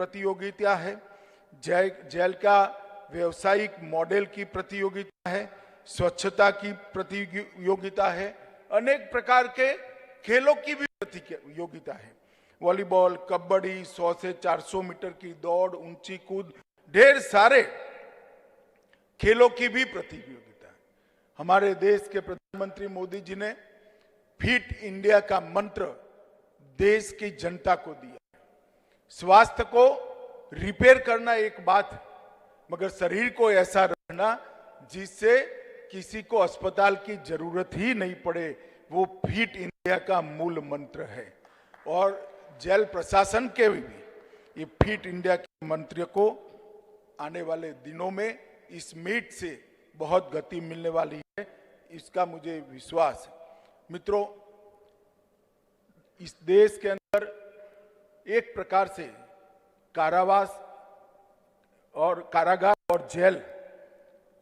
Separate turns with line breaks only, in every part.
प्रतियोगिता है, जेल का व्यवसायिक मॉडल की प्रतियोगिता है, स्वच्छता की प्रतियोगिता है, अनेक प्रकार के खेलों की भी प्रतियोगिता है। वॉलीबॉल, कबड्डी, 100 से 400 मीटर की दौड़, ऊंची कूद, ढेर सारे खेलों की भी प्रतियोगिता है। हमारे देश के प्रधानमंत्री मोदी जी ने फिट इंडिया का मंत्र देश की जनता को दिया। स्वास्थ्य को रिपेयर करना एक बात है, मगर शरीर को ऐसा रखना जिससे किसी को अस्पताल की जरूरत ही नहीं पड़े, वो फिट इंडिया का मूल मंत्र है। और जेल प्रशासन के भी ये फिट इंडिया के मंत्र को आने वाले दिनों में इस मीट से बहुत गति मिलने वाली है, इसका मुझे विश्वास है। मित्रों, इस देश के अंदर एक प्रकार से कारावास और कारागार और जेल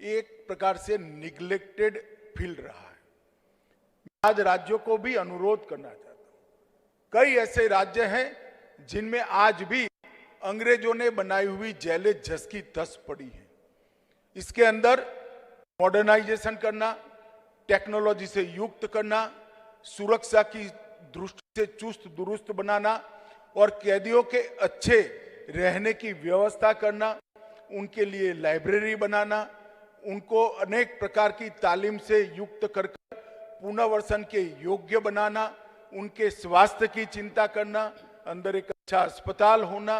एक प्रकार से निग्लेक्टेड फील रहा है। मैं आज राज्यों को भी अनुरोध करना चाहता हूं। कई ऐसे राज्य हैं जिनमें आज भी अंग्रेजों ने बनाई हुई जेलें जस की तस पड़ी हैं। इसके अंदर मॉडर्नाइजेशन करना, टेक्नोलॉजी से युक्त करना, सुरक्षा की दृष्टि से चुस्त दुरुस्त बनाना और कैदियों के अच्छे रहने की व्यवस्था करना, उनके लिए लाइब्रेरी बनाना, उनको अनेक प्रकार की तालीम से युक्त कर पुनर्वसन के योग्य बनाना, उनके स्वास्थ्य की चिंता करना, अंदर एक अच्छा अस्पताल होना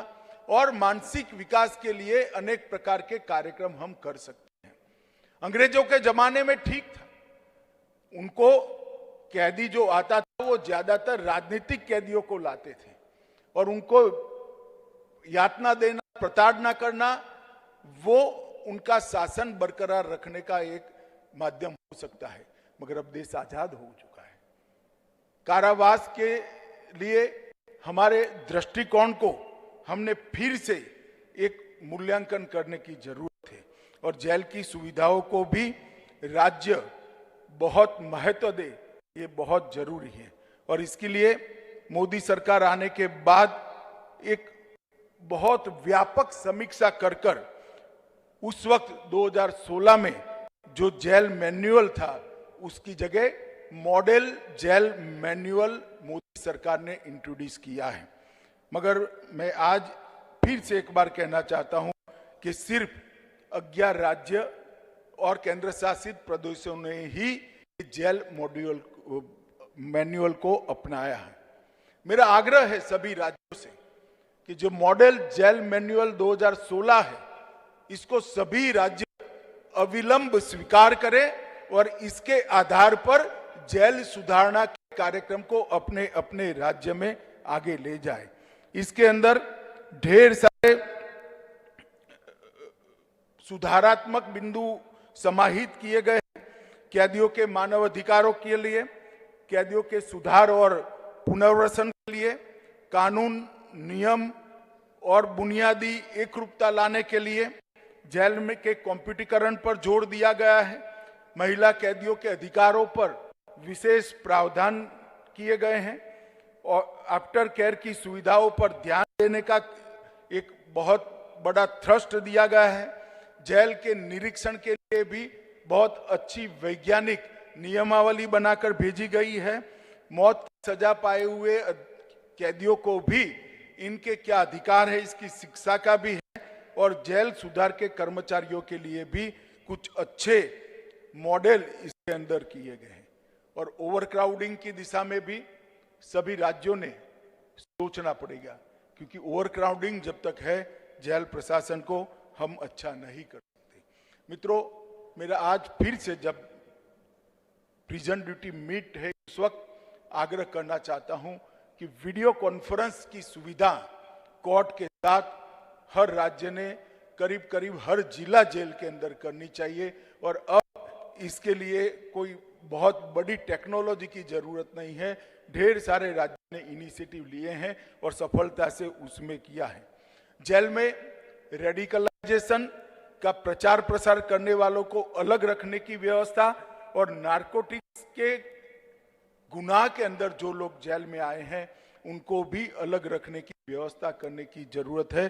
और मानसिक विकास के लिए अनेक प्रकार के कार्यक्रम हम कर सकते हैं। अंग्रेजों के जमाने में ठीक था, उनको कैदी जो आता था वो ज्यादातर राजनीतिक कैदियों को लाते थे और उनको यातना देना, प्रताड़ना करना, वो उनका शासन बरकरार रखने का एक माध्यम हो सकता है। मगर अब देश आजाद हो चुका है। कारावास के लिए हमारे दृष्टिकोण को हमने फिर से एक मूल्यांकन करने की जरूरत है और जेल की सुविधाओं को भी राज्य बहुत महत्व दे, ये बहुत जरूरी है। और इसके लिए मोदी सरकार आने के बाद एक बहुत व्यापक समीक्षा कर उस वक्त 2016 में जो जेल मैनुअल था उसकी जगह मॉडल जेल मैनुअल मोदी सरकार ने इंट्रोड्यूस किया है। मगर मैं आज फिर से एक बार कहना चाहता हूं कि सिर्फ 11 राज्य और केंद्र शासित प्रदेशों ने ही जेल मॉड्यूल मैनुअल को अपनाया है। मेरा आग्रह है सभी राज्यों से कि जो मॉडल जेल मैनुअल 2016 है, इसको सभी राज्य अविलंब स्वीकार करें और इसके आधार पर जेल सुधारना के कार्यक्रम को अपने अपने राज्य में आगे ले जाए। इसके अंदर ढेर सारे सुधारात्मक बिंदु समाहित किए गए हैं। कैदियों के मानव अधिकारों के लिए, कैदियों के सुधार और पुनर्वसन के लिए, कानून, नियम और बुनियादी एकरूपता लाने के लिए जेल में के कंप्यूटरीकरण पर जोर दिया गया है। महिला कैदियों के अधिकारों पर विशेष प्रावधान किए गए हैं और आफ्टर केयर की सुविधाओं पर ध्यान देने का एक बहुत बड़ा थ्रस्ट दिया गया है। जेल के निरीक्षण के लिए भी बहुत अच्छी वैज्ञानिक नियमावली बनाकर भेजी गई है। मौत की सजा पाए हुए कैदियों को भी इनके क्या अधिकार है इसकी शिक्षा का भी है और जेल सुधार के कर्मचारियों के लिए भी कुछ अच्छे मॉडल इसके अंदर किए गए हैं। और ओवरक्राउडिंग की दिशा में भी सभी राज्यों ने सोचना पड़ेगा, क्योंकि ओवरक्राउडिंग जब तक है जेल प्रशासन को हम अच्छा नहीं कर सकते। मित्रों, मेरा आज फिर से जब प्रिजन ड्यूटी मीट है उस वक्त आग्रह करना चाहता हूं कि वीडियो कॉन्फ्रेंस की सुविधा कोर्ट के साथ हर राज्य ने करीब करीब हर जिला जेल के अंदर करनी चाहिए। और अब इसके लिए कोई बहुत बड़ी टेक्नोलॉजी की जरूरत नहीं है, ढेर सारे राज्यों ने इनिशिएटिव लिए हैं और सफलता से उसमें किया है। जेल में रेडिकलाइजेशन का प्रचार प्रसार करने वालों को अलग रखने की व्यवस्था और नारकोटिक्स के गुनाह के अंदर जो लोग जेल में आए हैं उनको भी अलग रखने की व्यवस्था करने की जरूरत है।